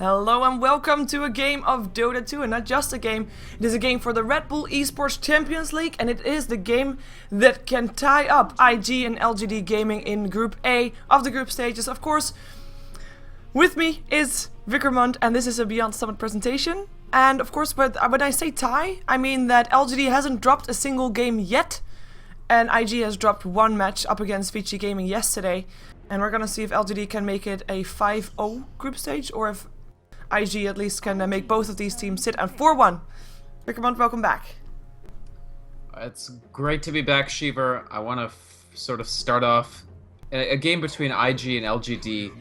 Hello and welcome to a game of Dota 2, and not just a game, it is a game for the RedBull Esports Champions League, and it is the game that can tie up IG and LGD Gaming in Group A of the group stages. Of course, with me is Vikrmond, and this is a Beyond Summit presentation. And of course, when I say tie, I mean that LGD hasn't dropped a single game yet, and IG has dropped one match up against Vici Gaming yesterday. And we're gonna see if LGD can make it a 5-0 group stage, or if IG at least can make both of these teams sit at 4-1. Vikrmond, welcome back. It's great to be back, Shiver. I want to sort of start off a game between IG and LGD,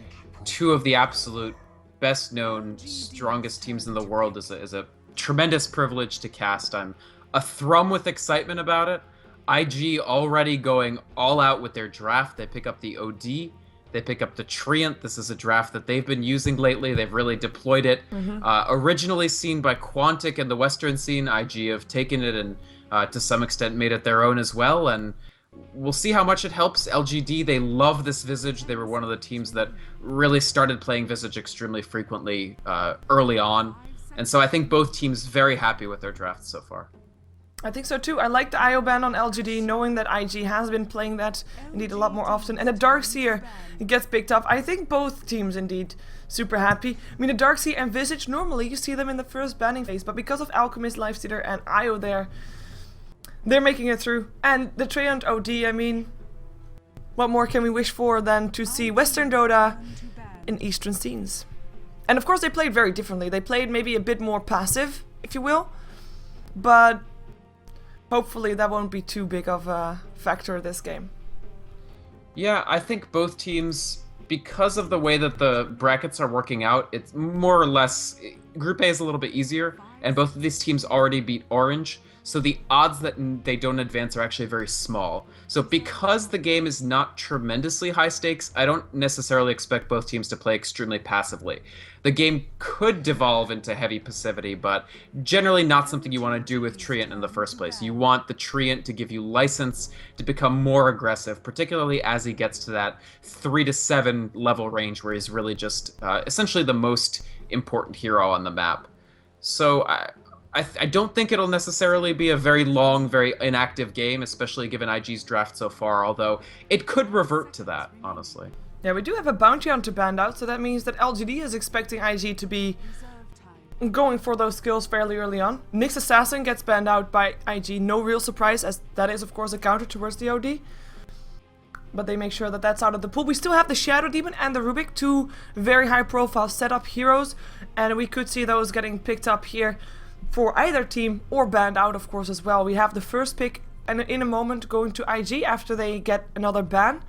two of the absolute best-known, strongest teams in the world. Is a tremendous privilege to cast. I'm athrum with excitement about it. IG already going all out with their draft. They pick up the OD. They pick up the Treant. This is a draft that they've been using lately. They've really deployed it. Originally seen by Quantic in the Western scene, IG have taken it and to some extent made it their own as well. And we'll see how much it helps. LGD, they love this Visage. They were one of the teams that really started playing Visage extremely frequently early on. And so I think both teams very happy with their drafts so far. I think so too. I like the IO ban on LGD, knowing that IG has been playing that indeed a lot more often. And the Darkseer gets picked up. I think both teams indeed super happy. I mean, the Darkseer and Visage, normally you see them in the first banning phase, but because of Alchemist, Lifestealer and IO there, they're making it through. And the Treant OD, I mean, what more can we wish for than to see Western Dota in Eastern scenes? And of course they played very differently. They played maybe a bit more passive, if you will, but hopefully that won't be too big of a factor this game. Yeah, I think both teams, because of the way that the brackets are working out, it's more or less, Group A is a little bit easier, and both of these teams already beat Orange, so the odds that they don't advance are actually very small. So because the game is not tremendously high stakes, I don't necessarily expect both teams to play extremely passively. The game could devolve into heavy passivity, but generally not something you want to do with Treant in the first place. You want the Treant to give you license to become more aggressive, particularly as he gets to that 3 to 7 level range where he's really just essentially the most important hero on the map. So I don't think it'll necessarily be a very long, very inactive game, especially given IG's draft so far, although it could revert to that, honestly. Yeah, we do have a bounty hunter banned out, so that means that LGD is expecting IG to be going for those skills fairly early on. Nyx Assassin gets banned out by IG, no real surprise, as that is of course a counter towards the OD. But they make sure that that's out of the pool. We still have the Shadow Demon and the Rubik, two very high profile setup heroes, and we could see those getting picked up here for either team, or banned out of course as well. We have the first pick and in a moment going to IG after they get another ban.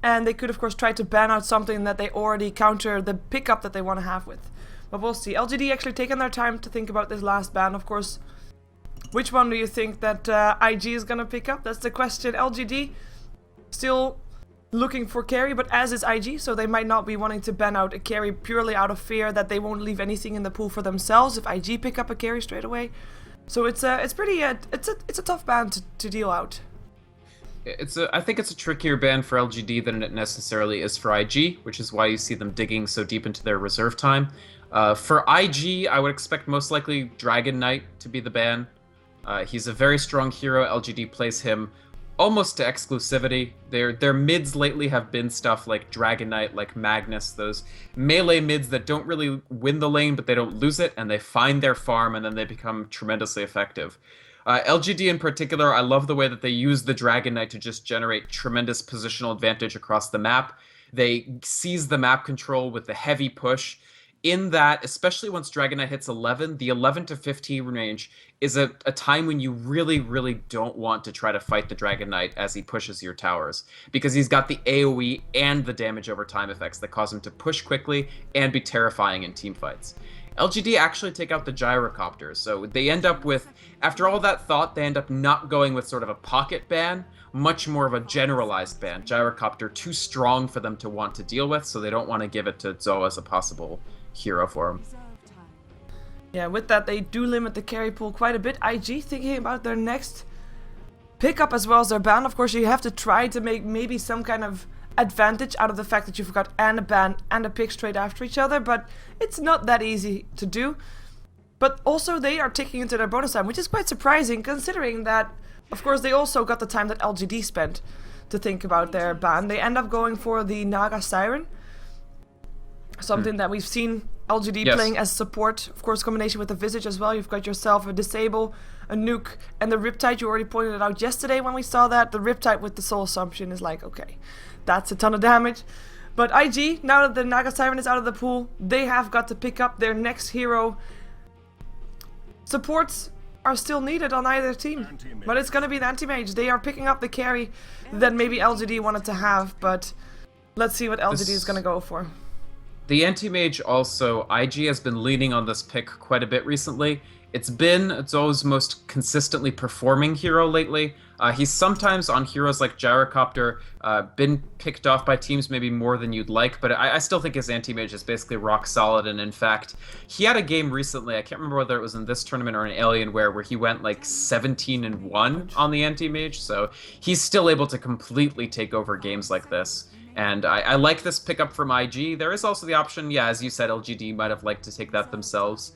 And they could of course try to ban out something that they already counter the pickup that they want to have with. But we'll see. LGD actually taking their time to think about this last ban, of course. Which one do you think that IG is gonna pick up? That's the question. LGD still looking for carry, but as is IG, so they might not be wanting to ban out a carry purely out of fear that they won't leave anything in the pool for themselves if IG pick up a carry straight away. So it's pretty it's a tough ban to deal out. I think it's a trickier ban for LGD than it necessarily is for IG, which is why you see them digging so deep into their reserve time. For IG, I would expect most likely Dragon Knight to be the ban. He's a very strong hero. LGD plays him almost to exclusivity. Their mids lately have been stuff like Dragon Knight, like Magnus, those melee mids that don't really win the lane, but they don't lose it, and they find their farm, and then they become tremendously effective. LGD in particular, I love the way that they use the Dragon Knight to just generate tremendous positional advantage across the map. They seize the map control with the heavy push. In that, especially once Dragon Knight hits 11, the 11 to 15 range is a time when you really, really don't want to try to fight the Dragon Knight as he pushes your towers, because he's got the AoE and the damage over time effects that cause him to push quickly and be terrifying in teamfights. LGD actually take out the gyrocopters, so they end up with, after all that thought, they end up not going with sort of a pocket ban, much more of a generalized ban. Gyrocopter too strong for them to want to deal with, so they don't want to give it to Zoe as a possible hero for him. Yeah, with that they do limit the carry pool quite a bit. IG thinking about their next pickup as well as their ban. Of course, you have to try to make maybe some kind of advantage out of the fact that you've got and a ban and a pick straight after each other, but it's not that easy to do. But also they are taking into their bonus time, which is quite surprising considering that, of course, they also got the time that LGD spent to think about their ban. They end up going for the Naga Siren, something that we've seen LGD playing as support, of course, combination with the Visage as well. You've got yourself a Disable, a Nuke, and the Riptide. You already pointed it out yesterday when we saw that. The Riptide with the Soul Assumption is like, okay, that's a ton of damage. But IG, now that the Naga Siren is out of the pool, they have got to pick up their next hero. Supports are still needed on either team, but it's going to be an anti-mage. They are picking up the carry that maybe LGD wanted to have, but let's see what LGD is going to go for. The anti-mage also, IG has been leaning on this pick quite a bit recently. It's always most consistently performing hero lately. He's sometimes on heroes like Gyrocopter, been picked off by teams maybe more than you'd like, but I still think his anti-mage is basically rock solid, and in fact, he had a game recently, I can't remember whether it was in this tournament or in Alienware, where he went like 17-1 on the anti-mage, so he's still able to completely take over games like this. And I like this pickup from IG. There is also the option, yeah, as you said, LGD might have liked to take that themselves.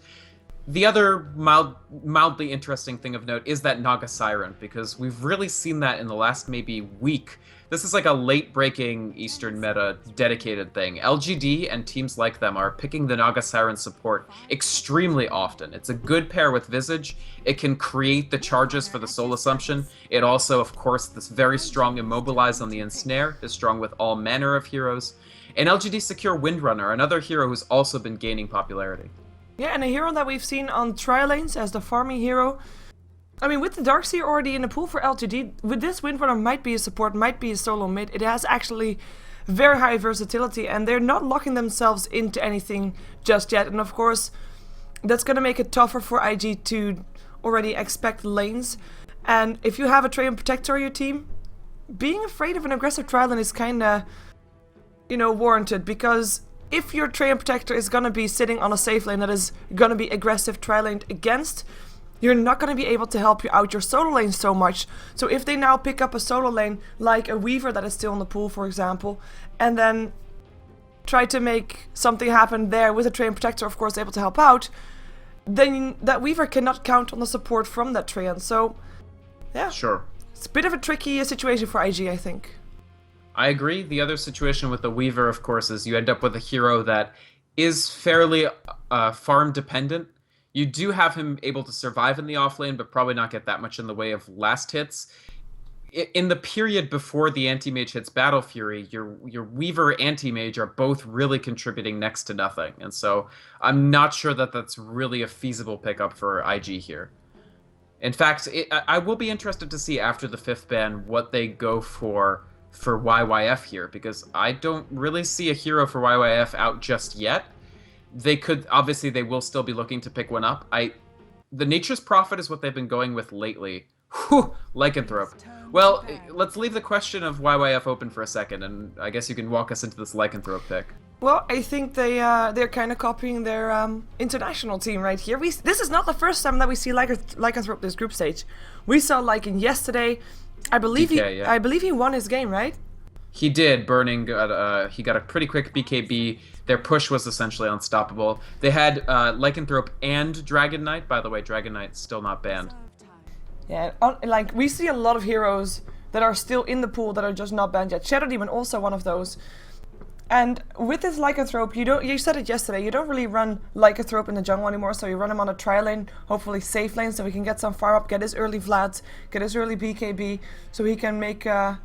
The other mildly interesting thing of note is that Naga Siren, because we've really seen that in the last maybe week. This is like a late-breaking Eastern meta dedicated thing. LGD and teams like them are picking the Naga Siren support extremely often. It's a good pair with Visage. It can create the charges for the Soul Assumption. It also, of course, this very strong Immobilize on the Ensnare is strong with all manner of heroes. And LGD secure Windrunner, another hero who's also been gaining popularity. Yeah, and a hero that we've seen on tri-lanes as the farming hero. I mean, with the Darkseer already in the pool for LGD, with this Windrunner might be a support, might be a solo mid. It has actually very high versatility, and they're not locking themselves into anything just yet. And of course, that's going to make it tougher for IG to already expect lanes. And if you have a Treant Protector on your team, being afraid of an aggressive tri-lane is kind of, you know, warranted, because if your Treant Protector is going to be sitting on a safe lane that is going to be aggressive tri-laned against, you're not going to be able to help you out your solo lane so much. So if they now pick up a solo lane, like a Weaver that is still in the pool, for example, and then try to make something happen there with a Treant Protector, of course, able to help out, then that Weaver cannot count on the support from that Treant. So, yeah. Sure. It's a bit of a tricky situation for IG, I think. I agree. The other situation with the Weaver, of course, is you end up with a hero that is fairly farm dependent. You do have him able to survive in the offlane, but probably not get that much in the way of last hits. In the period before the anti-mage hits Battle Fury, your Weaver anti-mage are both really contributing next to nothing. And so I'm not sure that that's really a feasible pickup for IG here. In fact, I will be interested to see after the 5th ban what they go for YYF here, because I don't really see a hero for YYF out just yet. They could, obviously they will still be looking to pick one up. The Nature's Prophet is what they've been going with lately. Whew, Lycanthrope. Well, let's leave the question of YYF open for a second, and I guess you can walk us into this Lycanthrope pick. Well, I think they're kind of copying their international team right here. This is not the first time that we see Lycanthrope this group stage. We saw Lycan yesterday. I believe he won his game, right? He did. Burning he got a pretty quick BKB. Their push was essentially unstoppable. They had Lycanthrope and Dragon Knight. By the way, Dragon Knight's still not banned. Yeah, like we see a lot of heroes that are still in the pool that are just not banned yet. Shadow Demon also one of those. And with this Lycanthrope, you said it yesterday, you don't really run Lycanthrope in the jungle anymore, so you run him on a tri-lane, hopefully safe lane, so he can get some fire up, get his early Vlads, get his early BKB, so he can make a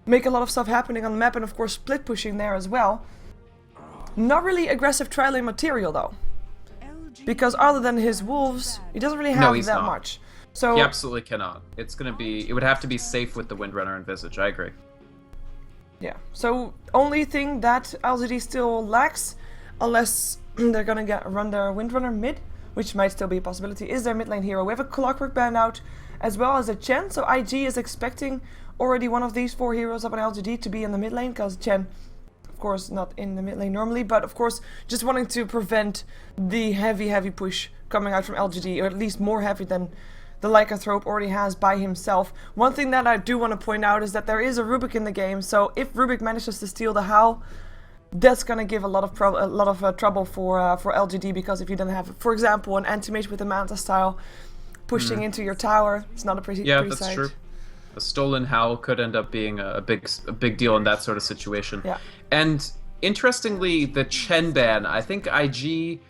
lot of stuff happening on the map, and of course split pushing there as well. Not really aggressive tri-lane material though, because other than his wolves, he doesn't really have that much. So he absolutely cannot. It would have to be safe with the Windrunner and Visage, I agree. Yeah, so only thing that LGD still lacks, unless they're gonna run their Windrunner mid, which might still be a possibility, is their mid lane hero. We have a Clockwork band out, as well as a Chen, so IG is expecting already one of these 4 heroes up on LGD to be in the mid lane, because Chen, of course, not in the mid lane normally, but of course, just wanting to prevent the heavy push coming out from LGD, or at least more heavy than the Lycanthrope already has by himself. One thing that I do want to point out is that there is a Rubik in the game, so if Rubik manages to steal the Howl, that's gonna give a lot of trouble for LGD, because if you don't have, for example, an anti-mage with a Manta style pushing into your tower, it's not a pretty that's sight. true. A stolen Howl could end up being a big deal in that sort of situation. Yeah. And interestingly, the Chen ban, I think IG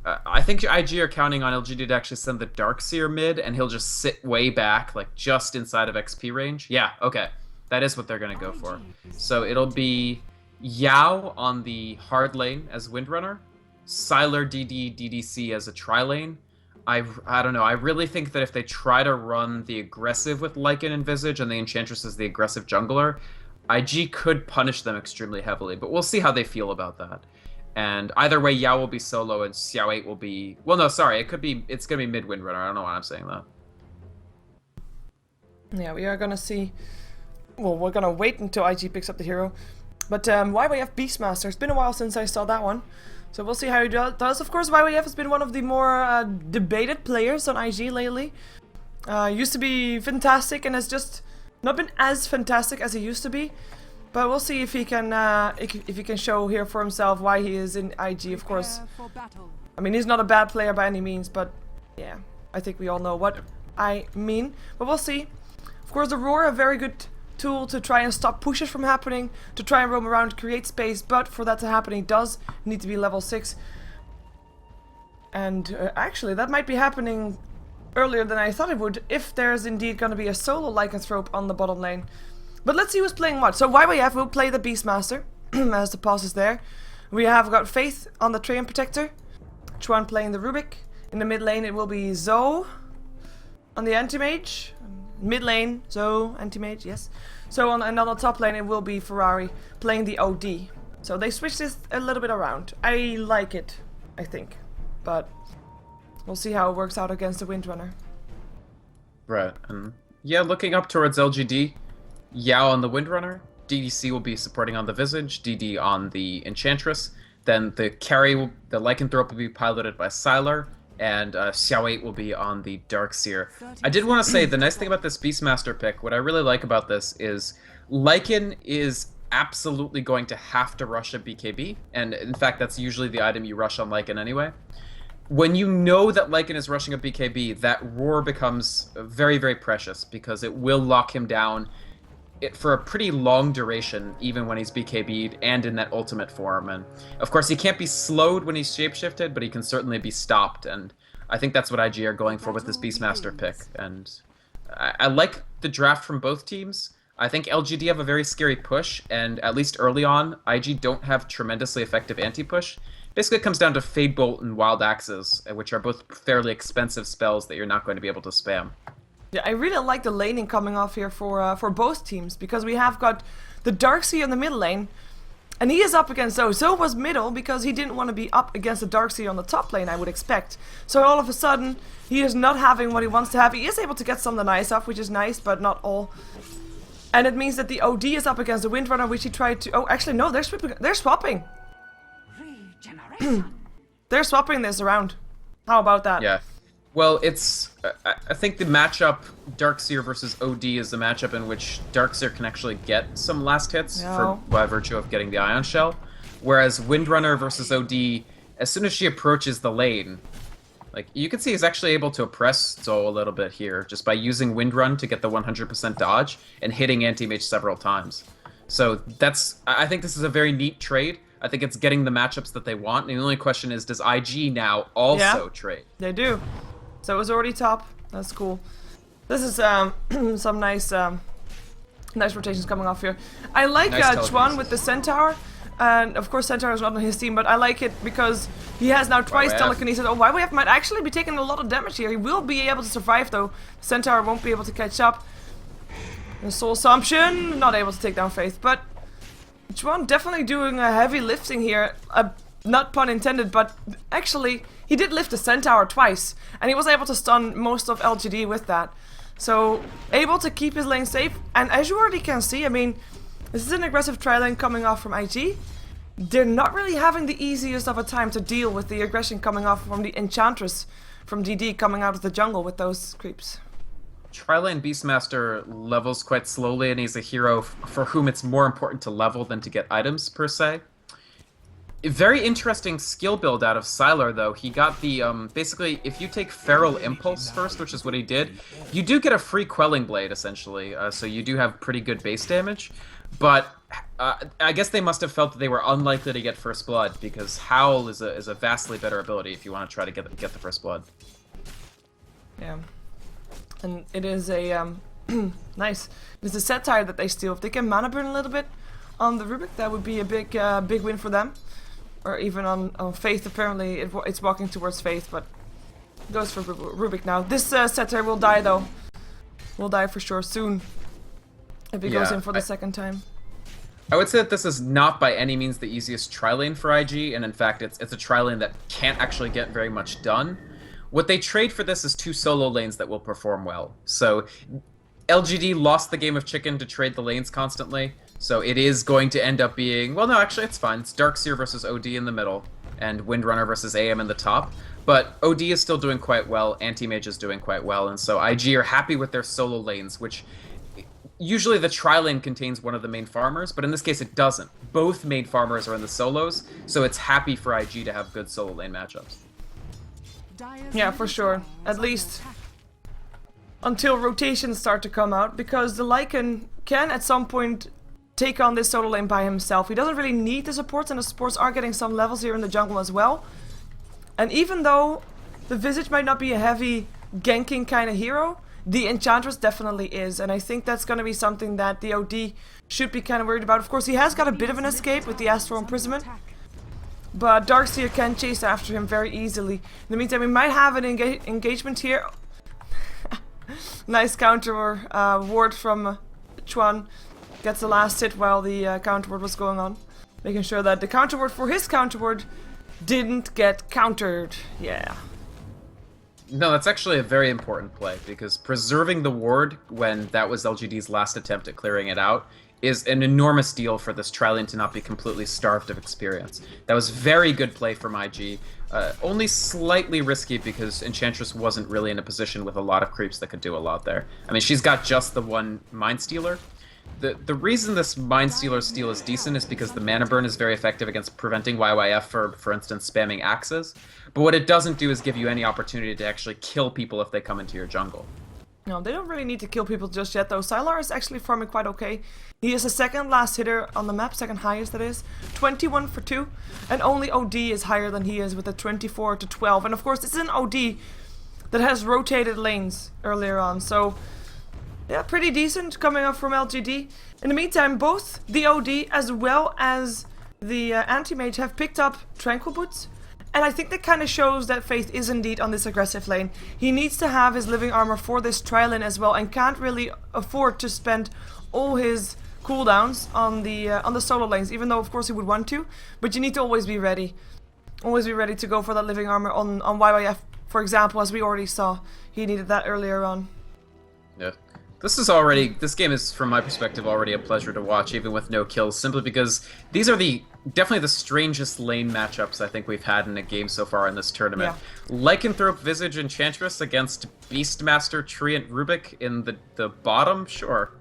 are counting on LGD to actually send the Darkseer mid, and he'll just sit way back, like just inside of XP range. Yeah, okay. That is what they're going to go for. So it'll be Yao on the hard lane as Windrunner, Sylar DD DDC as a tri-lane. I don't know. I really think that if they try to run the aggressive with Lycan and Visage and the Enchantress as the aggressive jungler, IG could punish them extremely heavily, but we'll see how they feel about that. And either way, Yao will be solo and Xiao 8 will be... Well, no, sorry. It's going to be mid-Windrunner. I don't know why I'm saying that. Yeah, we are going to see... Well, we're going to wait until IG picks up the hero. But YYF Beastmaster, it's been a while since I saw that one. So we'll see how he does. Of course, YYF has been one of the more debated players on IG lately. Used to be fantastic and has just not been as fantastic as he used to be. But we'll see if he can show here for himself why he is in IG, of course. I mean, he's not a bad player by any means, but yeah, I think we all know what I mean. But we'll see. Of course, the Roar, a very good tool to try and stop pushes from happening, to try and roam around, create space, but for that to happen, he does need to be level 6. And actually, that might be happening earlier than I thought it would, if there's indeed going to be a solo Lycanthrope on the bottom lane. But let's see who's playing what. So YYF will play the Beastmaster, as the pause is there. We have got Faith on the Treant Protector, Chuan playing the Rubik. In the mid lane it will be Zoe on the Anti-Mage. Mid lane, Zoe, Anti-Mage, yes. So on the top lane it will be Ferrari playing the OD. So they switched this a little bit around. I like it, I think. But we'll see how it works out against the Windrunner. Right, and yeah, looking up towards LGD, Yao on the Windrunner, DDC will be supporting on the Visage, DD on the Enchantress, then the carry, the Lycanthrope will be piloted by Sylar, and Xiao 8 will be on the Darkseer. I did want to say, the nice thing about this Beastmaster pick, what I really like about this is Lycan is absolutely going to have to rush a BKB, and in fact that's usually the item you rush on Lycan anyway. When you know that Lycan is rushing a BKB, that Roar becomes very, very precious, because it will lock him down for a pretty long duration, even when he's BKB'd and in that ultimate form. And of course, he can't be slowed when he's shapeshifted, but he can certainly be stopped. And I think that's what IG are going for with this Beastmaster pick. And I like the draft from both teams. I think LGD have a very scary push, and at least early on, IG don't have tremendously effective anti-push. Basically, it comes down to Fade Bolt and Wild Axes, which are both fairly expensive spells that you're not going to be able to spam. Yeah, I really like the laning coming off here for both teams, because we have got the Darkseer in the middle lane, and he is up against Zoe. Zoe was middle because he didn't want to be up against the Darkseer on the top lane, I would expect. So all of a sudden, he is not having what he wants to have. He is able to get some of the nice off, which is nice, but not all. And it means that the OD is up against the Windrunner, which he tried to... Oh, actually, no, they're swapping. They're swapping this around. How about that? Yeah. Well, it's... I think the matchup Darkseer versus OD is the matchup in which Darkseer can actually get some last hits by virtue of getting the Ion Shell. Whereas Windrunner versus OD, as soon as she approaches the lane, like, you can see he's actually able to oppress Zoe a little bit here, just by using Windrun to get the 100% dodge and hitting Anti-Mage several times. So that's... I think this is a very neat trade. I think it's getting the matchups that they want, and the only question is, does IG now also trade? They do. So it was already top. That's cool. This is some nice nice rotations coming off here. I like Chuan with the Centaur. And of course Centaur is not on his team, but I like it because he has now twice telekinesis. Oh, YYF might actually be taking a lot of damage here. He will be able to survive though. Centaur won't be able to catch up. The Soul Assumption, not able to take down Faith, but Chuan definitely doing a heavy lifting here. Not pun intended, but actually he did lift the Centaur twice, and he was able to stun most of LGD with that. So able to keep his lane safe, and as you already can see, I mean, this is an aggressive tri-lane coming off from IG. They're not really having the easiest of a time to deal with the aggression coming off from the Enchantress from DD coming out of the jungle with those creeps. Tri-lane Beastmaster levels quite slowly, and he's a hero for whom it's more important to level than to get items, per se. A very interesting skill build out of Sylar, though. He got the, basically, if you take Feral Impulse first, which is what he did, you do get a free Quelling Blade, essentially, so you do have pretty good base damage, but I guess they must have felt that they were unlikely to get First Blood, because Howl is a vastly better ability if you want to try to get the First Blood. Yeah. And it is a, nice. It's a satire that they steal. If they can mana burn a little bit on the Rubik, that would be a big win for them. Or even on Faith, apparently it's walking towards Faith, but it goes for Rubik now. This satire will die, though. Will die for sure soon. If he goes in for the second time. I would say that this is not by any means the easiest tri-lane for IG, and in fact it's a tri-lane that can't actually get very much done. What they trade for this is 2 solo lanes that will perform well. So LGD lost the game of chicken to trade the lanes constantly, so it is going to end up being, well, no, actually it's fine. It's Darkseer versus OD in the middle, and Windrunner versus AM in the top. But OD is still doing quite well, Anti-Mage is doing quite well, and so IG are happy with their solo lanes, which usually the tri-lane contains one of the main farmers, but in this case it doesn't. Both main farmers are in the solos, so it's happy for IG to have good solo lane matchups. Yeah, for sure. At least until rotations start to come out, because the Lycan can at some point take on this solo lane by himself. He doesn't really need the supports, and the supports are getting some levels here in the jungle as well. And even though the Visage might not be a heavy ganking kind of hero, the Enchantress definitely is, and I think that's going to be something that the OD should be kind of worried about. Of course, he has got a bit of an escape with the Astral Imprisonment, but Darkseer can chase after him very easily. In the meantime, we might have an engagement here. Nice counter ward from Chuan. Gets the last hit while the counter ward was going on. Making sure that the counter ward for his counter ward didn't get countered. Yeah. No, that's actually a very important play, because preserving the ward when that was LGD's last attempt at clearing it out is an enormous deal for this tri-lane to not be completely starved of experience. That was very good play from IG. Only slightly risky because Enchantress wasn't really in a position with a lot of creeps that could do a lot there. I mean, she's got just the one Mind Stealer. The reason this Mind Stealer steal is decent is because the mana burn is very effective against preventing YYF for instance, spamming axes. But what it doesn't do is give you any opportunity to actually kill people if they come into your jungle. No, they don't really need to kill people just yet, though. Sylar is actually farming quite okay. He is the second last hitter on the map, second highest that is. 21 for 2, and only OD is higher than he is with a 24 to 12. And of course, this is an OD that has rotated lanes earlier on, so yeah, pretty decent coming up from LGD. In the meantime, both the OD as well as the Anti-Mage have picked up Tranquil Boots. And I think that kind of shows that Faith is indeed on this aggressive lane. He needs to have his living armor for this tri-lane as well, and can't really afford to spend all his cooldowns on the solo lanes, even though of course he would want to. But you need to always be ready. Always be ready to go for that living armor on YYF, for example, as we already saw. He needed that earlier on. Yeah. This game is, from my perspective, already a pleasure to watch, even with no kills, simply because these are definitely the strangest lane matchups I think we've had in a game so far in this tournament. Yeah. Lycanthrope, Visage, Enchantress against Beastmaster, Treant, Rubik in the bottom? Sure.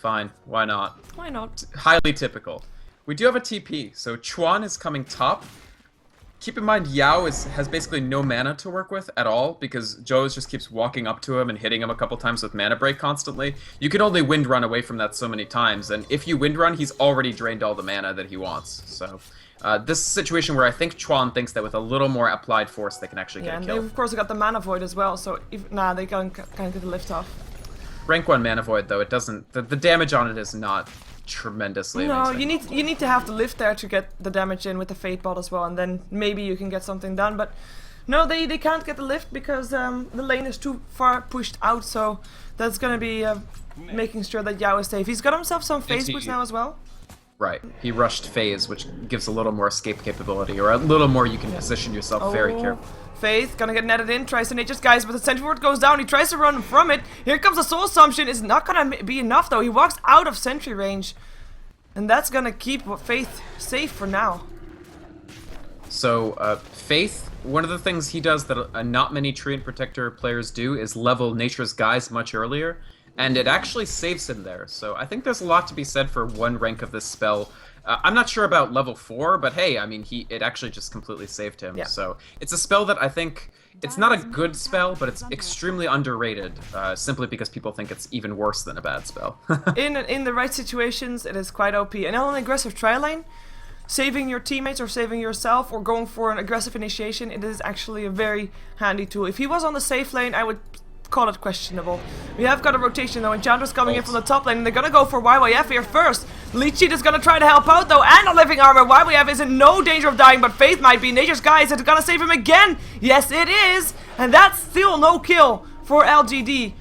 Fine. Why not? Why not? Highly typical. We do have a TP, so Chuan is coming top. Keep in mind, Yao has basically no mana to work with at all, because Joe's just keeps walking up to him and hitting him a couple times with Mana Break constantly. You can only Wind Run away from that so many times, and if you Wind Run, he's already drained all the mana that he wants. So, this is a situation where I think Chuan thinks that with a little more applied force, they can actually get a kill. Yeah, and they've of course got the Mana Void as well, so they can't get the lift off. Rank 1 Mana Void, though, it doesn't... The damage on it is not tremendously amazing. No, you need to have the lift there to get the damage in with the Fate Bot as well, and then maybe you can get something done. But no, they can't get the lift because the lane is too far pushed out, so that's gonna be making sure that Yao is safe. He's got himself some phase boots now as well. Right, he rushed phase, which gives a little more escape capability, or a little more you can position yourself very carefully. Faith gonna get netted in, tries to nade just guys, but the Sentry Ward goes down, he tries to run from it. Here comes the Soul Assumption, it's not gonna be enough though, he walks out of Sentry range. And that's gonna keep Faith safe for now. So, Faith, one of the things he does that not many Treant Protector players do is level Nature's Guise much earlier, and it actually saves him there. So I think there's a lot to be said for one rank of this spell. I'm not sure about level 4, but hey, I mean, it actually just completely saved him. Yeah. So it's a spell that I think, it's not a good spell, but it's extremely underrated, simply because people think it's even worse than a bad spell. In the right situations, it is quite OP. And on an aggressive trial lane, saving your teammates or saving yourself or going for an aggressive initiation, it is actually a very handy tool. If he was on the safe lane, I would call it questionable. We have got a rotation though, Enchantress coming in from the top lane, and they're gonna go for YYF here first. Leech Seed is gonna try to help out though, and a living armor. YYF is in no danger of dying, but Faith might be. Nature's Guise is gonna save him again. Yes, it is, and that's still no kill for LGD.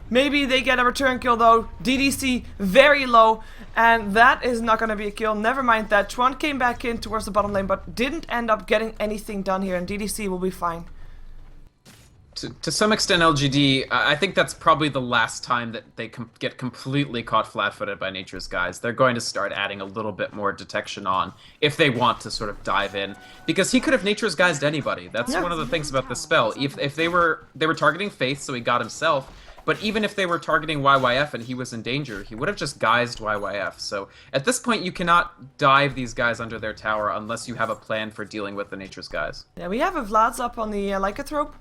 Maybe they get a return kill though. DDC very low, and that is not gonna be a kill. Never mind that. Chuan came back in towards the bottom lane, but didn't end up getting anything done here, and DDC will be fine. To some extent, LGD, I think that's probably the last time that they get completely caught flat-footed by Nature's Guise. They're going to start adding a little bit more detection on if they want to sort of dive in, because he could have Nature's Guised anybody. That's one of the things about this spell. If they were targeting Faith, so he got himself. But even if they were targeting YYF and he was in danger, he would have just guised YYF. So at this point, you cannot dive these guys under their tower unless you have a plan for dealing with the Nature's Guise. Yeah, we have a Vlad's up on the Lycanthrope.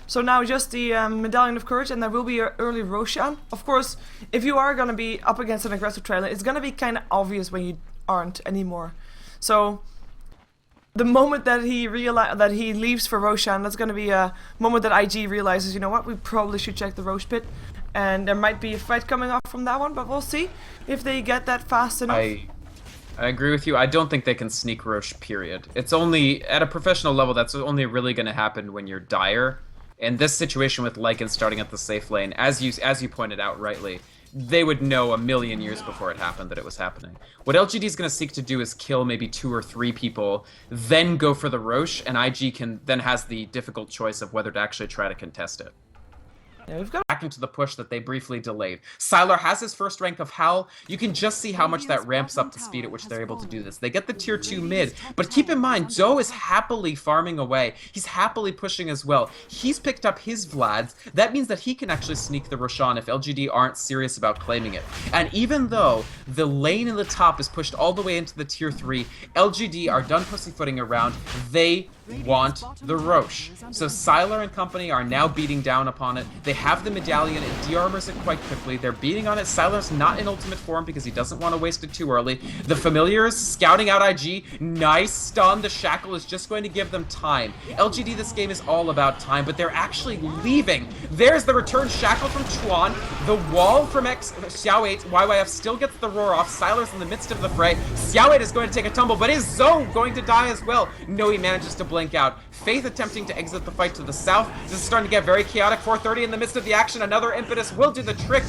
So now just the Medallion of Courage, and there will be an early Roshan. Of course, if you are going to be up against an aggressive trailer, it's going to be kind of obvious when you aren't anymore. So the moment that he leaves for Roshan, that's going to be a moment that IG realizes, you know what, we probably should check the Rosh pit. And there might be a fight coming off from that one, but we'll see if they get that fast enough. I agree with you. I don't think they can sneak Rosh, period. It's only, at a professional level, that's only really going to happen when you're dire. In this situation with Lycan starting at the safe lane, as you pointed out rightly, they would know a million years before it happened that it was happening. What LGD is going to seek to do is kill maybe 2 or 3 people, then go for the Rosh, and IG then has the difficult choice of whether to actually try to contest it. Yeah, we've got Back into the push that they briefly delayed. Sylar has his first rank of Howl. You can just see how much that ramps up the speed at which they're able to do this. They get the tier 2 mid, but keep in mind, Zoe is happily farming away. He's happily pushing as well. He's picked up his Vlads. That means that he can actually sneak the Roshan if LGD aren't serious about claiming it. And even though the lane in the top is pushed all the way into the tier 3, LGD are done pussyfooting around. They want the Rosh. So Sylar and company are now beating down upon it. They have the medallion, it de-armors it quite quickly. They're beating on it. Sylar's not in ultimate form because he doesn't want to waste it too early. The familiar is scouting out IG. Nice stun. The shackle is just going to give them time. LGD, this game is all about time, but they're actually leaving. There's the return shackle from Chuan. The wall from Xiao 8. YYF still gets the roar off. Sylar's in the midst of the fray. Xiao 8 is going to take a tumble, but is Zoe going to die as well? No, he manages to blink out. Faith attempting to exit the fight to the south. This is starting to get very chaotic. 430 in the midst of the action. Another impetus will do the trick.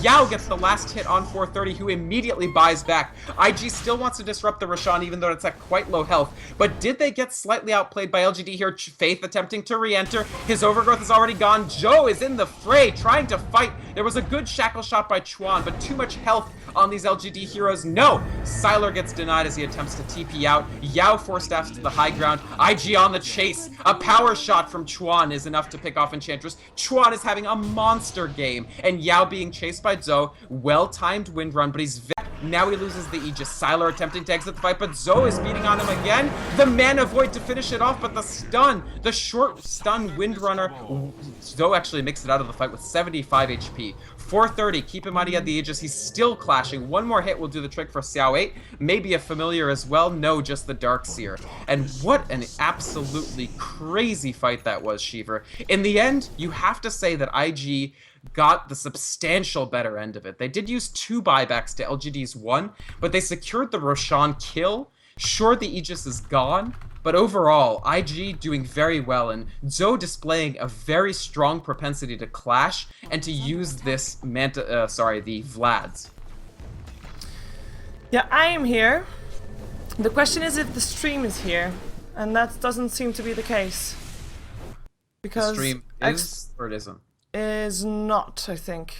Yao gets the last hit on 430, who immediately buys back. IG still wants to disrupt the Roshan, even though it's at quite low health. But did they get slightly outplayed by LGD here? Faith attempting to re-enter. His overgrowth is already gone. Joe is in the fray, trying to fight. There was a good shackle shot by Chuan, but too much health on these LGD heroes. No! Sylar gets denied as he attempts to TP out. Yao force-staffs to the high ground. IG on the chase. A power shot from Chuan is enough to pick off Enchantress. Chuan is having a monster game, and Yao being chased by Zoe. Well-timed wind run, but he's now he loses the Aegis. Sylar attempting to exit the fight, but Zoe is beating on him again. The mana void to finish it off, but the stun, the short stun windrunner. Zoe actually makes it out of the fight with 75 HP. 430, keep in mind he had the Aegis. He's still clashing. One more hit will do the trick for Xiao 8. Maybe a familiar as well. No, just the Darkseer. And what an absolutely crazy fight that was, Shiver. In the end, you have to say that IG got the substantial better end of it. They did use 2 buybacks to LGD's 1, but they secured the Roshan kill. Sure, the Aegis is gone, but overall, IG doing very well, and Zoe displaying a very strong propensity to clash and to use this the Vlads. Yeah, I am here. The question is if the stream is here, and that doesn't seem to be the case. Because The stream is, or it isn't? Is not, I think.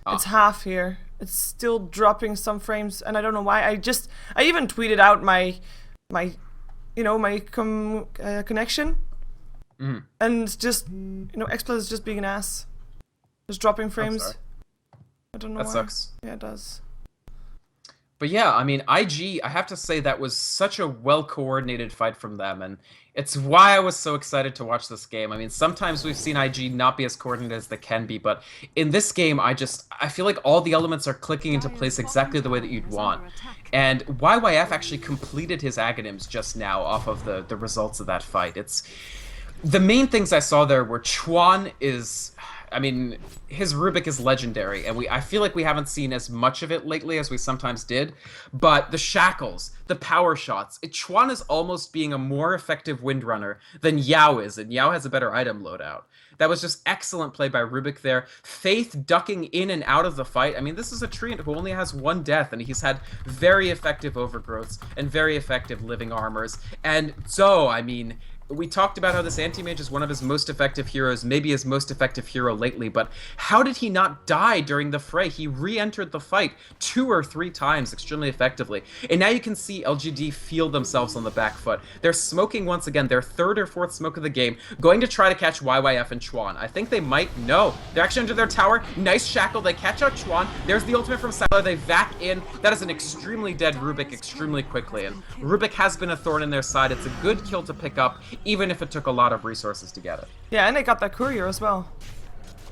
Ah. It's half here. It's still dropping some frames, and I don't know why. I even tweeted out my my connection. Mhm. And just, XSplit is just being an ass. Just dropping frames. sorry. I don't know That why. sucks. Yeah, it does. But yeah, I mean, IG, I have to say that was such a well-coordinated fight from them, and it's why I was so excited to watch this game. I mean, sometimes we've seen IG not be as coordinated as they can be, but in this game, I feel like all the elements are clicking into place exactly the way that you'd want. And YYF actually completed his Aghanims just now off of the results of that fight. The main things I saw there were Chuan is... I mean, his Rubik is legendary, and I feel like we haven't seen as much of it lately as we sometimes did. But the shackles, the power shots, Chuan is almost being a more effective windrunner than Yao is, and Yao has a better item loadout. That was just excellent play by Rubik there. Faith ducking in and out of the fight. I mean, this is a treant who only has one death, and he's had very effective overgrowths and very effective living armors. And Zoe, I mean... We talked about how this anti-mage is one of his most effective heroes, maybe his most effective hero lately, but how did he not die during the fray? He re-entered the fight 2 or 3 times extremely effectively. And now you can see LGD feel themselves on the back foot. They're smoking once again, their 3rd or 4th smoke of the game, going to try to catch YYF and Chuan. I think they might. No. They're actually under their tower. Nice shackle. They catch out Chuan. There's the ultimate from Sylar. They vac in. That is an extremely dead Rubik extremely quickly. And Rubik has been a thorn in their side. It's a good kill to pick up, even if it took a lot of resources to get it. Yeah, and they got that courier as well.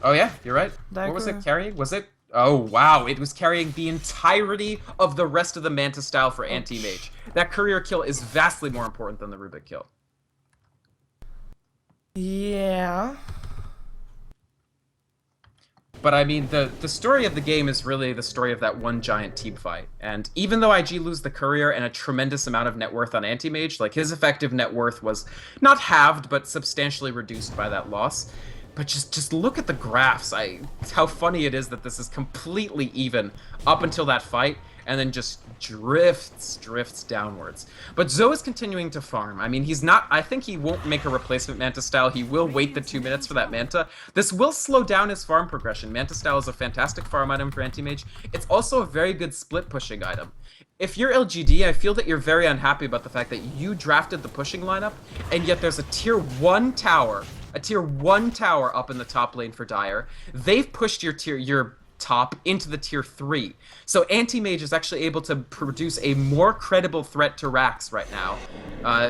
Oh yeah, you're right. That what was courier. it carrying? Was it? Oh wow, it was carrying the entirety of the rest of the Manta style for anti-mage. That courier kill is vastly more important than the Rubik kill. Yeah. But I mean, the story of the game is really the story of that one giant team fight. And even though IG lose the courier and a tremendous amount of net worth on anti-mage, like his effective net worth was not halved, but substantially reduced by that loss. But just look at the graphs. How funny it is that this is completely even up until that fight, and then just drifts downwards. But Zoe is continuing to farm. I mean, I think he won't make a replacement Manta style. He will wait the 2 minutes for that Manta. This will slow down his farm progression. Manta style is a fantastic farm item for anti-mage. It's also a very good split pushing item. If you're LGD, I feel that you're very unhappy about the fact that you drafted the pushing lineup, and yet there's a tier 1 tower up in the top lane for Dire. They've pushed your top into the tier 3. So anti-mage is actually able to produce a more credible threat to Rax right now.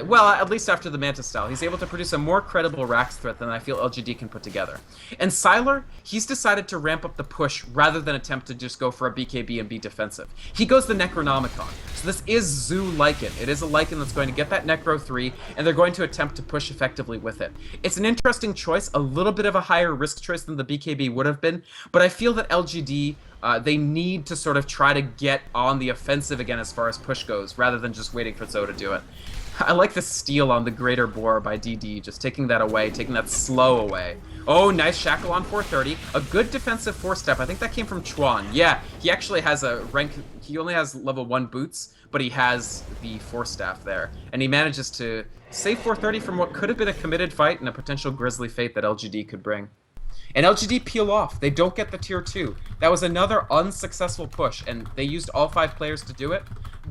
Well, at least after the Manta style. He's able to produce a more credible Rax threat than I feel LGD can put together. And Sylar, he's decided to ramp up the push rather than attempt to just go for a BKB and be defensive. He goes the Necronomicon. So this is Zoo Lycan. It is a Lycan that's going to get that Necro 3, and they're going to attempt to push effectively with it. It's an interesting choice, a little bit of a higher risk choice than the BKB would have been, but I feel that LGD, they need to sort of try to get on the offensive again as far as push goes, rather than just waiting for Zoe to do it. I like the steal on the Greater Boar by DD, just taking that away, taking that slow away. Oh, nice shackle on 430. A good defensive 4-step. I think that came from Chuan. Yeah, he actually has a rank... He only has level 1 boots, but he has the 4-staff there. And he manages to save 430 from what could have been a committed fight and a potential grisly fate that LGD could bring. And LGD peel off. They don't get the tier 2. That was another unsuccessful push, and they used all 5 players to do it.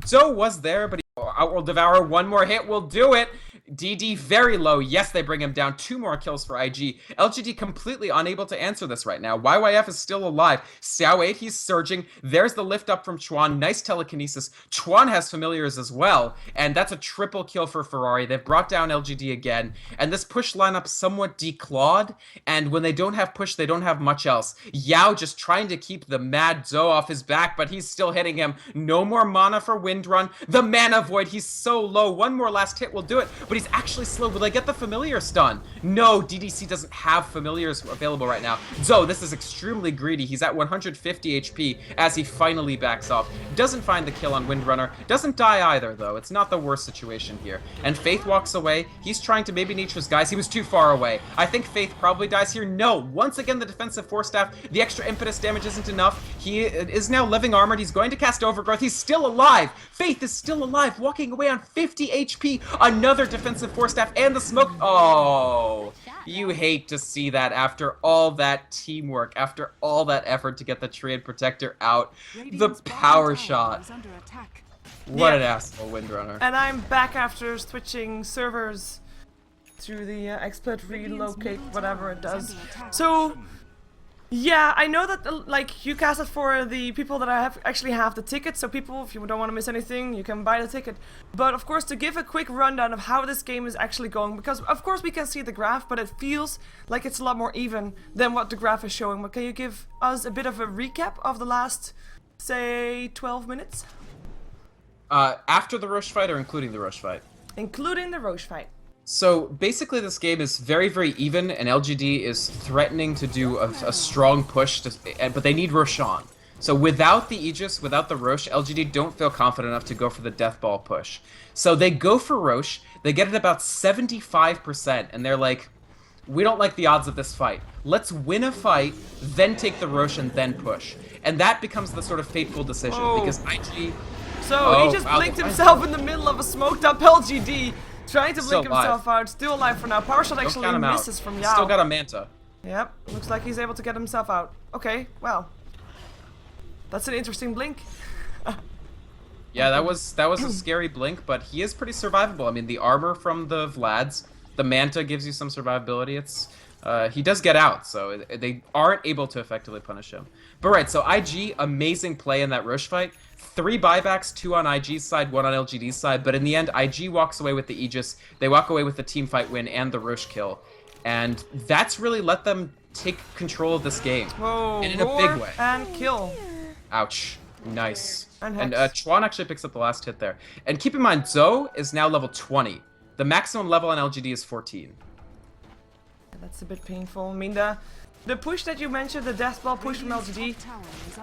Zoe was there, but Outworld Devourer, one more hit will do it. DD very low. Yes, they bring him down. 2 more kills for IG. LGD completely unable to answer this right now. YYF is still alive. Xiao 8, he's surging. There's the lift up from Chuan. Nice telekinesis. Chuan has familiars as well. And that's a triple kill for Ferrari. They've brought down LGD again. And this push lineup somewhat declawed. And when they don't have push, they don't have much else. Yao just trying to keep the mad Zoe off his back, but he's still hitting him. No more mana for Windrun. The mana void, he's so low. One more last hit will do it. But he's actually slow. Will they get the familiar stun? No, DDC doesn't have familiars available right now. Zoe, this is extremely greedy. He's at 150 HP as he finally backs off. Doesn't find the kill on Windrunner. Doesn't die either, though. It's not the worst situation here. And Faith walks away. He's trying to maybe niche his guys. He was too far away. I think Faith probably dies here. No. Once again, the defensive 4-staff. The extra impetus damage isn't enough. He is now living armored. He's going to cast Overgrowth. He's still alive. Faith is still alive, walking away on 50 HP. Another defensive 4-staff and the smoke. Oh, you hate to see that after all that teamwork, after all that effort to get the Triad Protector out. The power shot. What an asshole, Windrunner. And I'm back after switching servers to the XSplit relocate, whatever it does. So, yeah, I know that like you cast it for the people that actually have the ticket. So people, if you don't want to miss anything, you can buy the ticket. But of course, to give a quick rundown of how this game is actually going, because of course we can see the graph, but it feels like it's a lot more even than what the graph is showing. But can you give us a bit of a recap of the last, say, 12 minutes? After the Roche fight or including the Roche fight? Including the Roche fight. So basically this game is very, very even, and LGD is threatening to do a strong push, but they need Roshan. So without the Aegis, without the Roche, LGD don't feel confident enough to go for the Death Ball push. So they go for Roche, they get it about 75%, and they're like, we don't like the odds of this fight. Let's win a fight, then take the Roche, and then push. And that becomes the sort of fateful decision, because IG... So he just blinked himself in the middle of a smoked up LGD, trying to blink himself out. Still alive for now. Power shot actually misses from Yao. Still got a Manta. Yep, looks like he's able to get himself out. Okay, well, that's an interesting blink. Yeah, that was a scary blink, but he is pretty survivable. I mean, the armor from the Vlads, the Manta gives you some survivability. It's he does get out, so they aren't able to effectively punish him. But right, so IG, amazing play in that Roche fight. 3 buybacks, 2 on IG's side, 1 on LGD's side, but in the end, IG walks away with the Aegis, they walk away with the team fight win and the Roche kill. And that's really let them take control of this game. Whoa, and in a big way. And kill. Ouch. Nice. And Chuan actually picks up the last hit there. And keep in mind, Zoe is now level 20. The maximum level on LGD is 14. That's a bit painful. I mean, the push that you mentioned, the Death Ball push from LGD,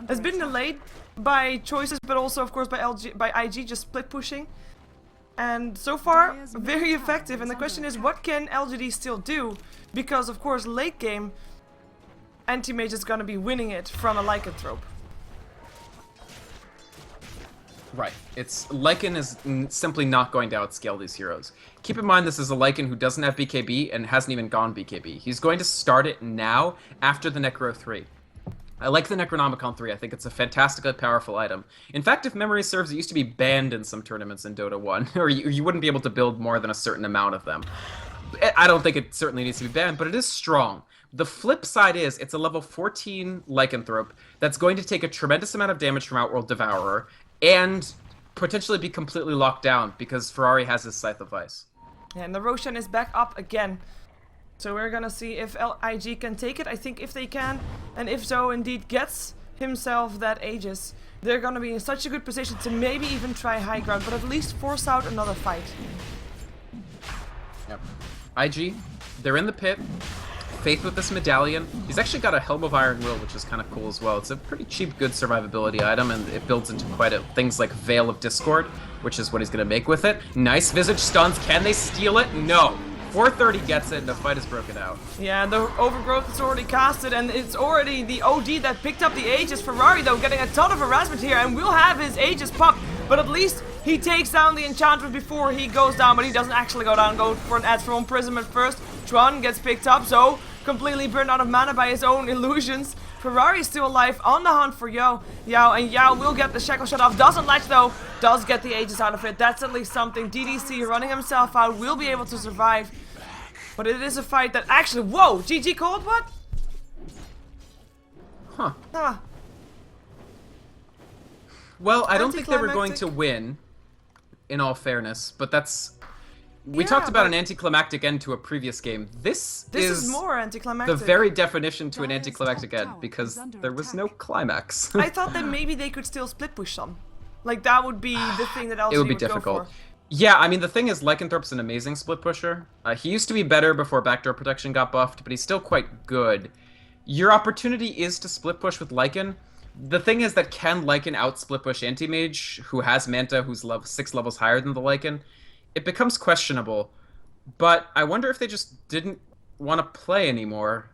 has been delayed by choices, but also, of course, by IG just split pushing. And so far, very effective. And the question is, what can LGD still do? Because, of course, late game, Anti-Mage is going to be winning it from a lycanthrope. Right. Lycan is simply not going to outscale these heroes. Keep in mind this is a Lycan who doesn't have BKB and hasn't even gone BKB. He's going to start it now after the Necro 3. I like the Necronomicon 3. I think it's a fantastically powerful item. In fact, if memory serves, it used to be banned in some tournaments in Dota 1, or you wouldn't be able to build more than a certain amount of them. I don't think it certainly needs to be banned, but it is strong. The flip side is, it's a level 14 Lycanthrope that's going to take a tremendous amount of damage from Outworld Devourer, and potentially be completely locked down, because Ferrari has his Scythe of Ice. Yeah, and the Roshan is back up again. So we're gonna see if IG can take it. I think if they can, and if Zoe indeed gets himself that Aegis, they're gonna be in such a good position to maybe even try high ground, but at least force out another fight. Yep. IG, they're in the pit. Faith with this medallion. He's actually got a Helm of Iron Will, which is kind of cool as well. It's a pretty cheap, good survivability item, and it builds into quite things like Veil of Discord, which is what he's going to make with it. Nice Visage stuns. Can they steal it? No. 430 gets it, and the fight is broken out. Yeah, the Overgrowth is already casted, and it's already the OD that picked up the Aegis. Ferrari, though, getting a ton of harassment here, and will have his Aegis pop, but at least he takes down the Enchantress before he goes down, but he doesn't actually go down. Go for an Edge from Imprisonment first. Chuan gets picked up, so completely burned out of mana by his own illusions. Ferrari is still alive, on the hunt for Yao, and Yao will get the Shackle shut off. Doesn't latch though, does get the Aegis out of it. That's at least something. DDC running himself out, will be able to survive. But it is a fight that actually, whoa, GG called what? Huh. Ah. Well, I don't think they were going to win, in all fairness, but that's... We talked about an anticlimactic end to a previous game. This is more anticlimactic. The very definition to an anticlimactic end, because there was no climax. I thought that maybe they could still split push some. Like, that would be the thing that LGD it would be difficult. Go for. Yeah, I mean, the thing is, Lycanthrope's an amazing split pusher. He used to be better before backdoor protection got buffed, but he's still quite good. Your opportunity is to split push with Lycan. The thing is that can Lycan out split push Anti-Mage, who has Manta, who's 6 levels higher than the Lycan? It becomes questionable, but I wonder if they just didn't want to play anymore.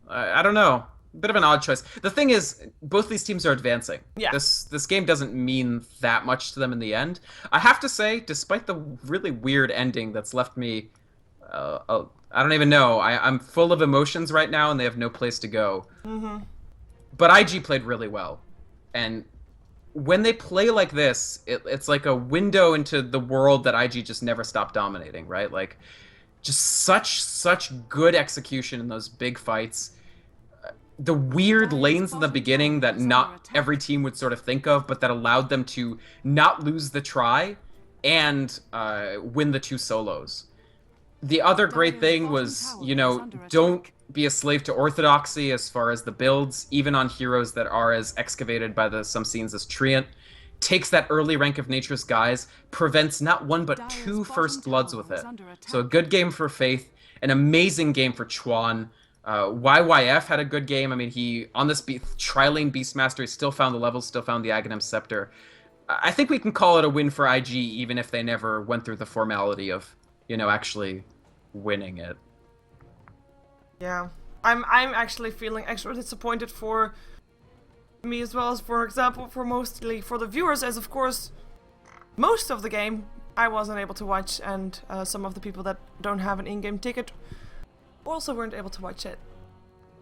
I don't know. Bit of an odd choice. The thing is, both these teams are advancing. Yeah. This game doesn't mean that much to them in the end. I have to say, despite the really weird ending that's left me, I don't even know. I'm full of emotions right now, and they have no place to go. Mm-hmm. But IG played really well, and when they play like this, it's like a window into the world that IG just never stopped dominating, right? Like, just such good execution in those big fights. The weird lanes in the beginning that not every team would sort of think of, but that allowed them to not lose the try and win the 2 solos. The other great thing was, you know, don't be a slave to orthodoxy as far as the builds, even on heroes that are as excavated by some scenes as Treant. Takes that early rank of Nature's Guise, prevents not 1 but 2 first bloods with it. So a good game for Faith, an amazing game for Chuan. YYF had a good game. I mean, he, on this Trilane Beastmaster, he still found the levels, still found the Aghanim Scepter. I think we can call it a win for IG, even if they never went through the formality of, you know, actually winning it. Yeah. I'm actually feeling extra disappointed for me as well as, for example, mostly for the viewers, as of course most of the game I wasn't able to watch, and some of the people that don't have an in-game ticket also weren't able to watch it.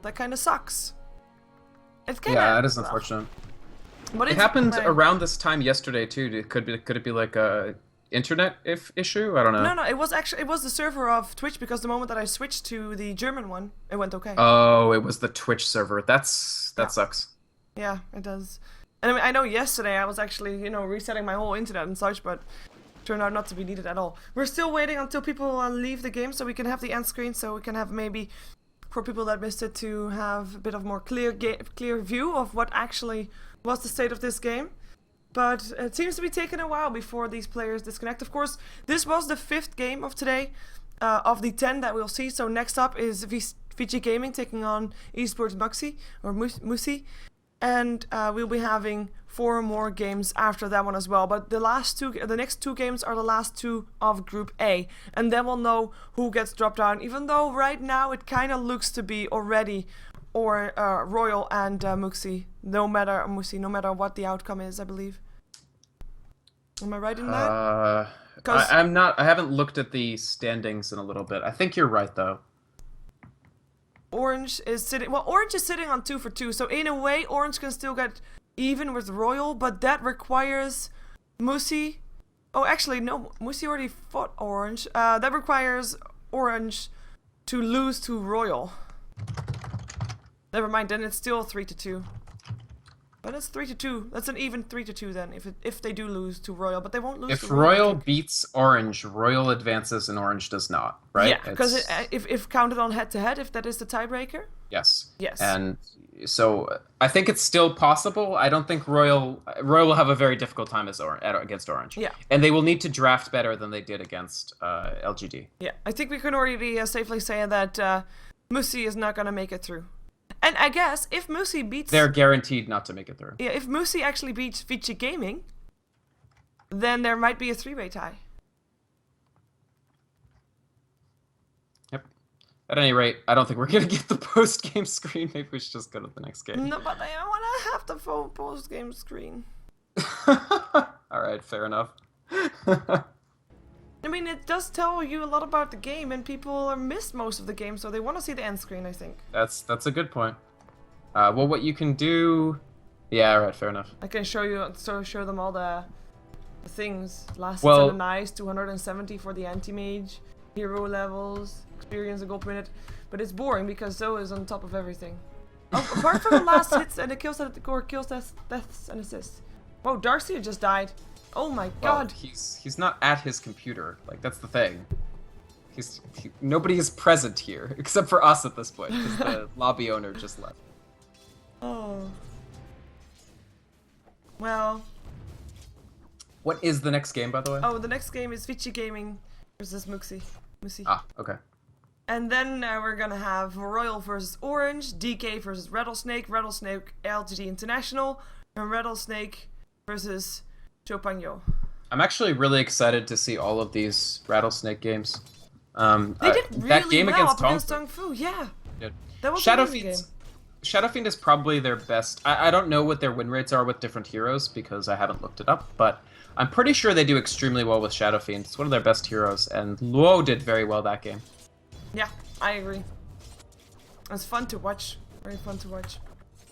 That kind of sucks. It's kind of, yeah, that is unfortunate. But it happened around this time yesterday too. Could it be like a internet issue? I don't know. No, it was the server of Twitch, because the moment that I switched to the German one, it went okay. Oh, it was the Twitch server. That sucks. Yeah, it does. And I mean, I know yesterday I was actually, you know, resetting my whole internet and such, but turned out not to be needed at all. We're still waiting until people leave the game so we can have the end screen, so we can have maybe, for people that missed it, to have a bit of more clear view of what actually was the state of this game. But it seems to be taking a while before these players disconnect. Of course, this was the 5th game of today, of the 10 that we'll see. So next up is VG Gaming taking on Esports Muxi, or Musi. And we'll be having 4 more games after that one as well. But the next 2 games are the last 2 of Group A. And then we'll know who gets dropped down. Even though right now it kind of looks to be already Royal and Muxi, no matter what the outcome is, I believe. Am I right in that? I'm not. I haven't looked at the standings in a little bit. I think you're right though. Orange is sitting. Well, Orange is sitting on 2 for 2, so in a way, Orange can still get even with Royal, but that requires Musi. Oh, actually, no. Musi already fought Orange. That requires Orange to lose to Royal. Never mind. Then it's still 3 to 2. But it's 3 to 2. That's an even 3 to 2 then, if they do lose to Royal, but they won't lose. If to Royal, Royal beats Orange, Royal advances and Orange does not, right? Yeah, because if counted on head-to-head, if that is the tiebreaker. Yes. Yes. And so I think it's still possible. I don't think Royal will have a very difficult time against Orange. Yeah. And they will need to draft better than they did against LGD. Yeah, I think we can already safely say that Musi is not going to make it through. And I guess if Musi beats... They're guaranteed not to make it through. Yeah, if Musi actually beats Vici Gaming, then there might be a 3-way tie. Yep. At any rate, I don't think we're going to get the post-game screen. Maybe we should just go to the next game. No, but I want to have the full post-game screen. Alright, fair enough. I mean, it does tell you a lot about the game, and people missed most of the game, so they want to see the end screen, I think. That's a good point. Well, what you can do... Yeah, alright, fair enough. I can show them all the things. Last well, and nice, 270 for the anti-mage, hero levels, experience a gold per minute. But it's boring because Zoe is on top of everything. Oh, apart from the last hits and the kills deaths and assists. Whoa, Darcy just died. Oh my god. Well, he's not at his computer. Like, that's the thing. Nobody is present here except for us at this point because the lobby owner just left. Oh. Well. What is the next game, by the way? Oh, the next game is Vici Gaming versus Musi. Ah, okay. And then we're gonna have Royal versus Orange, DK versus Rattlesnake, Rattlesnake LGD International, and Rattlesnake versus Chopagno. I'm actually really excited to see all of these Rattlesnake games. They did really that game well against Tong Fu, yeah. Dude. That was an amazing game. Shadow Fiend is probably their best. I don't know what their win rates are with different heroes because I haven't looked it up, but I'm pretty sure they do extremely well with Shadow Fiend. It's one of their best heroes, and Luo did very well that game. Yeah, I agree. It's fun to watch. Very fun to watch.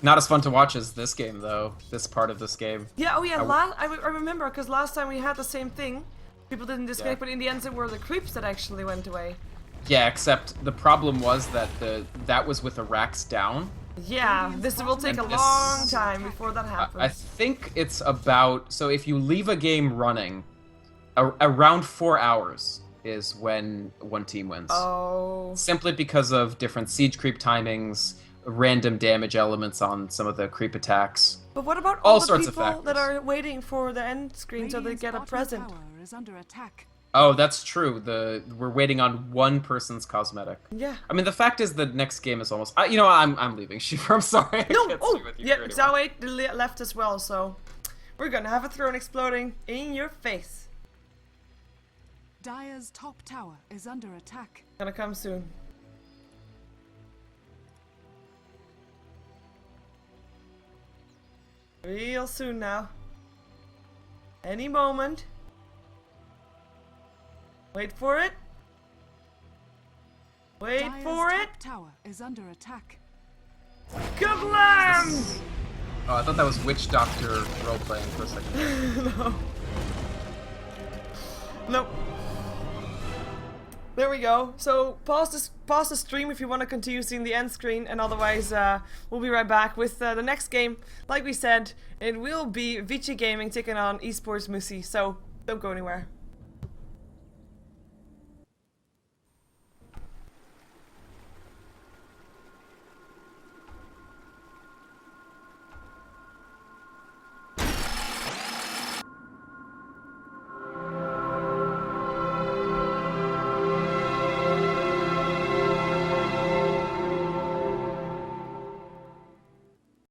Not as fun to watch as this game, though. This part of this game. Yeah, oh yeah, I remember, because last time we had the same thing. People didn't disconnect, Yeah. but in the end it were the creeps that actually went away. Yeah, except the problem was that that was with the racks down. Yeah, this will take a And this- long time before that happens. I think it's about... So if you leave a game running, around 4 hours is when one team wins. Oh. Simply because of different siege creep timings, random damage elements on some of the creep attacks. But what about All all the sorts of people that factors. are waiting for the end screen so they get a present? Is under attack. Oh, that's true. We're waiting on one person's cosmetic. Yeah. I mean, the fact is the next game is almost... you know, I'm leaving, Shiva. I'm sorry. I No! can't Oh! stay with you Yeah, for anymore. Zawait left as well, so... We're gonna have a throne exploding in your face. Dire's top tower is under attack. Gonna come soon. Real soon now. Any moment. Wait for it. Wait Dire's for top it. tower is under attack. Kablam! Oh, I thought that was Witch Doctor role-playing for a second. No. Nope. There we go. So pause the stream if you want to continue seeing the end screen, and otherwise we'll be right back with the next game. Like we said, it will be Vici Gaming taking on Esports Musi, so don't go anywhere.